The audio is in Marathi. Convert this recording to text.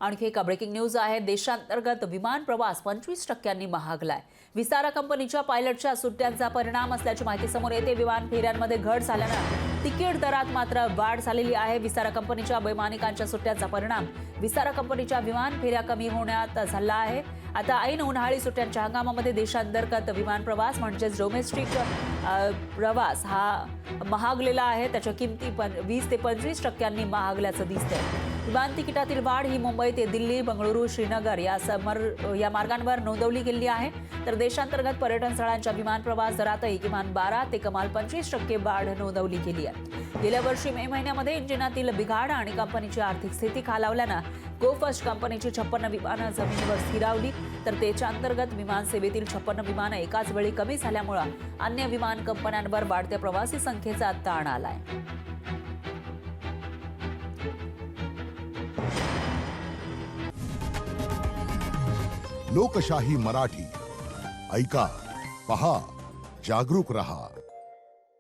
आणखी एक ब्रेकिंग न्यूज आहे। देशांतर्गत विमान प्रवास 25% महागलाय। विस्तारा कंपनीच्या पायलटच्या सुट्ट्यांचा परिणाम असल्याची माहिती समोर येते। विमान फेऱ्यांमध्ये घट झाल्यानं तिकीट दरात मात्र वाढ झालेली आहे। विस्तारा कंपनीच्या वैमानिकांच्या सुट्ट्यांचा परिणाम विस्तारा कंपनीच्या विमान फेऱ्या कमी होण्यात झाला आहे। आता ऐन उन्हाळी सुट्ट्यांच्या हंगामामध्ये देशांतर्गत विमान प्रवास म्हणजेच डोमेस्टिक प्रवास हा महागलेला आहे। त्याच्या किमती 20 ते 25% महागल्याचं दिसतंय। विमान तिकिटातील वाढ ही मुंबई ते दिल्ली, बंगळुरू, श्रीनगर या मार्गांवर नोंदवली गेली आहे। तर देशांतर्गत पर्यटन स्थळांच्या विमान प्रवास दरातही किमान 12 ते कमाल 25% वाढ नोंदवली गेली आहे। गेल्या वर्षी मे महिन्यामध्ये इंजिनातील बिघाड आणि कंपनीची आर्थिक स्थिती खालावल्यानं गो फर्स्ट कंपनीची 56 विमानं जमिनीवर स्थिरावली। तर त्याच्या अंतर्गत विमान सेवेतील 56 विमानं एकाच वेळी कमी झाल्यामुळे अन्य विमान कंपन्यांवर वाढत्या प्रवासी संख्येचा ताण आलाय। लोकशाही मराठी ऐका, पहा, जागरूक रहा।